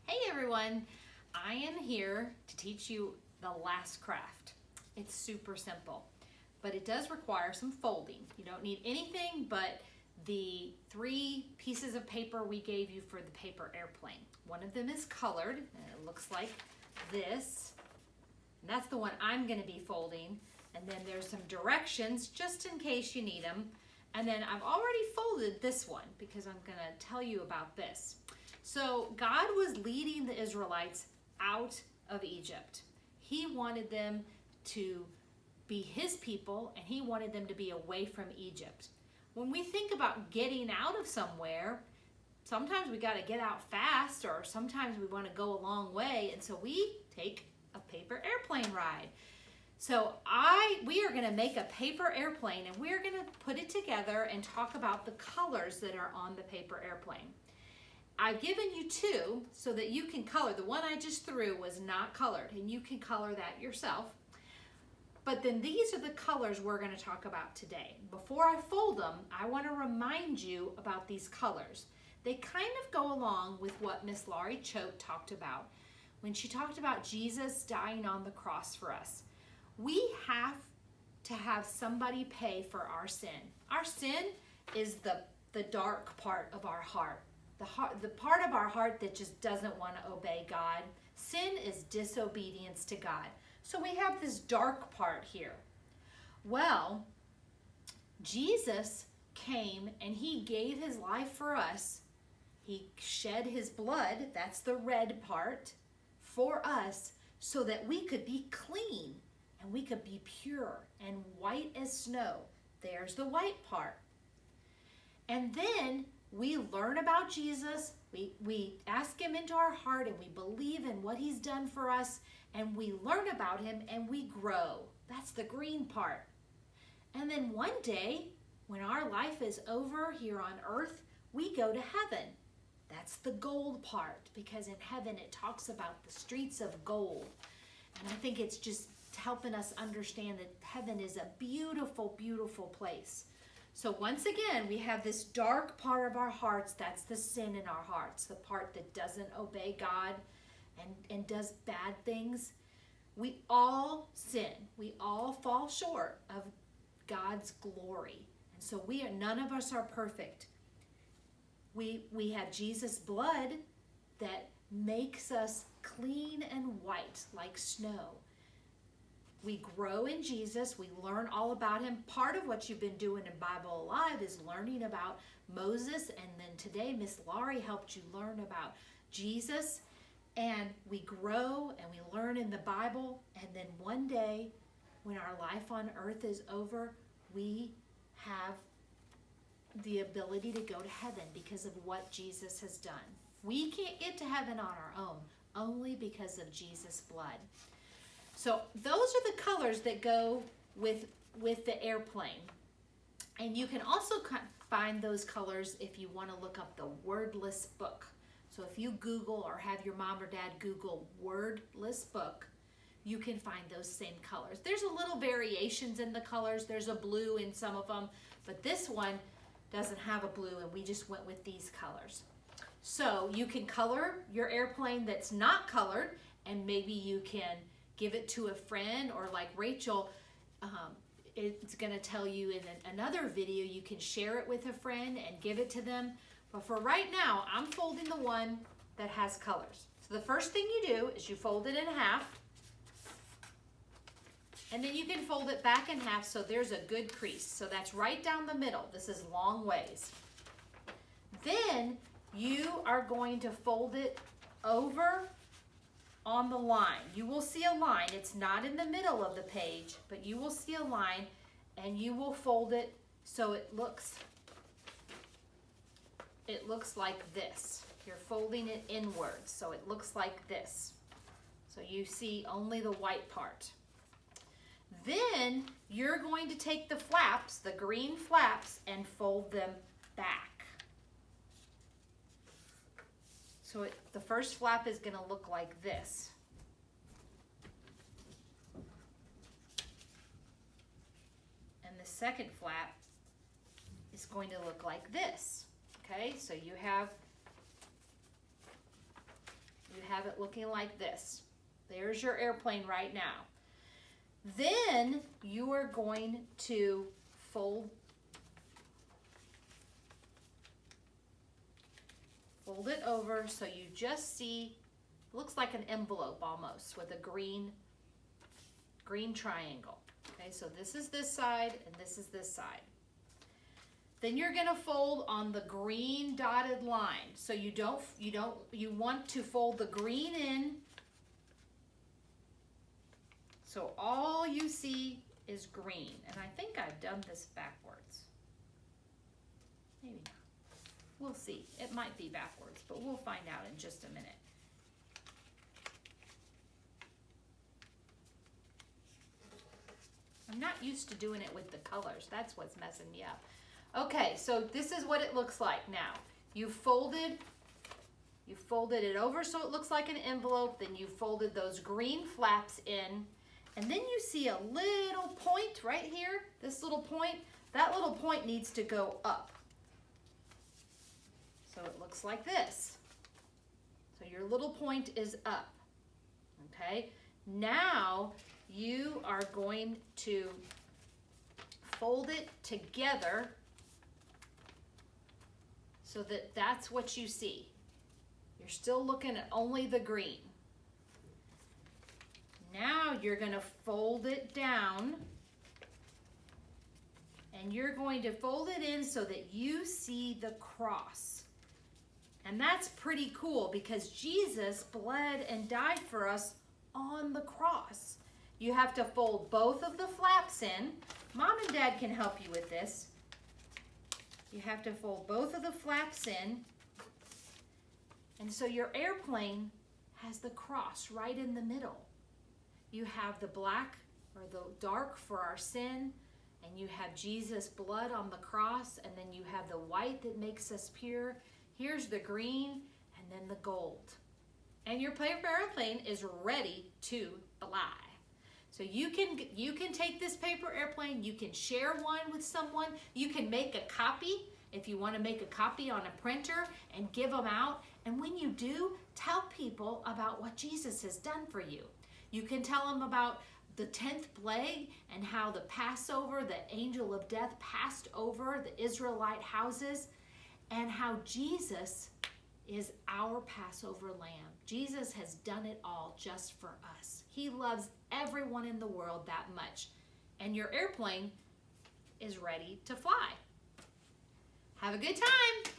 Hey everyone, I am here to teach you the last craft. It's super simple, but it does require some folding. You don't need anything but the 3 pieces of paper we gave you for the paper airplane. One of them is colored and it looks like this. And that's the one I'm going to be folding. And then there's some directions just in case you need them. And then I've already folded this one because I'm going to tell you about this. So God was leading the Israelites out of Egypt. He wanted them to be his people and he wanted them to be away from Egypt. When we think about getting out of somewhere, sometimes we got to get out fast, or sometimes we want to go a long way, and so we take a paper airplane ride. So we are going to make a paper airplane, and we're going to put it together and talk about the colors that are on the paper airplane. I've given you 2 so that you can color. The one I just threw was not colored, and you can color that yourself. But then these are the colors we're going to talk about today. Before I fold them, I want to remind you about these colors. They kind of go along with what Miss Laurie Choate talked about when she talked about Jesus dying on the cross for us. We have to have somebody pay for our sin. Our sin is the dark part of our heart. The part of our heart that just doesn't want to obey God. Sin is disobedience to God. So we have this dark part here. Well, Jesus came and he gave his life for us. He shed his blood, that's the red part, for us so that we could be clean and we could be pure and white as snow. There's the white part. And then we learn about Jesus, we ask him into our heart, and we believe in what he's done for us, and we learn about him and we grow. That's the green part. And then one day, when our life is over here on earth, we go to heaven. That's the gold part, because in heaven it talks about the streets of gold. And I think it's just helping us understand that heaven is a beautiful, beautiful place. So once again, we have this dark part of our hearts. That's the sin in our hearts, the part that doesn't obey God and does bad things. We all sin. We all fall short of God's glory. And so none of us are perfect. We have Jesus' blood that makes us clean and white like snow. We grow in Jesus. We learn all about him. Part of what you've been doing in Bible Alive is learning about Moses. And then today, Miss Laurie helped you learn about Jesus. And we grow and we learn in the Bible. And then one day, when our life on earth is over, we have the ability to go to heaven because of what Jesus has done. We can't get to heaven on our own, only because of Jesus' blood. So those are the colors that go with the airplane. And you can also find those colors if you want to look up the wordless book. So if you Google or have your mom or dad Google wordless book, you can find those same colors. There's a little variations in the colors. There's a blue in some of them, but this one doesn't have a blue, and we just went with these colors. So you can color your airplane that's not colored, and maybe you can give it to a friend, or like Rachel, it's going to tell you in another video, you can share it with a friend and give it to them. But for right now, I'm folding the one that has colors. So the first thing you do is you fold it in half, and then you can fold it back in half so there's a good crease. So that's right down the middle. This is long ways. Then you are going to fold it over on the line. You will see a line. It's not in the middle of the page, but you will see a line, and you will fold it so it looks like this. You're folding it inwards, so it looks like this. So you see only the white part. Then you're going to take the flaps, the green flaps, and fold them back. So the first flap is going to look like this. And the second flap is going to look like this. Okay, so you have have it looking like this. There's your airplane right now. Then you are going to fold it over so you just see, looks like an envelope almost with a green triangle. Okay, so this is this side and this is this side. Then you're going to fold on the green dotted line. So you want to fold the green in. So all you see is green. And I think I've done this backwards. Maybe not. We'll see. It might be backwards, but we'll find out in just a minute. I'm not used to doing it with the colors. That's what's messing me up. Okay, so this is what it looks like now. You folded it over so it looks like an envelope, then you folded those green flaps in, and then you see a little point right here, this little point. That little point needs to go up. So it looks like this. So your little point is up, okay? Now you are going to fold it together so that that's what you see. You're still looking at only the green. Now you're going to fold it down, and you're going to fold it in so that you see the cross. And that's pretty cool because Jesus bled and died for us on the cross. You have to fold both of the flaps in. Mom and Dad can help you with this. You have to fold both of the flaps in. And so your airplane has the cross right in the middle. You have the black or the dark for our sin, and you have Jesus' blood on the cross, and then you have the white that makes us pure. Here's the green, and then the gold. And your paper airplane is ready to fly. So you can take this paper airplane, you can share one with someone, you can make a copy if you want to make a copy on a printer and give them out. And when you do, tell people about what Jesus has done for you. You can tell them about the 10th plague and how the Passover, the angel of death passed over the Israelite houses, and how Jesus is our Passover lamb. Jesus has done it all just for us. He loves everyone in the world that much. And your airplane is ready to fly. Have a good time.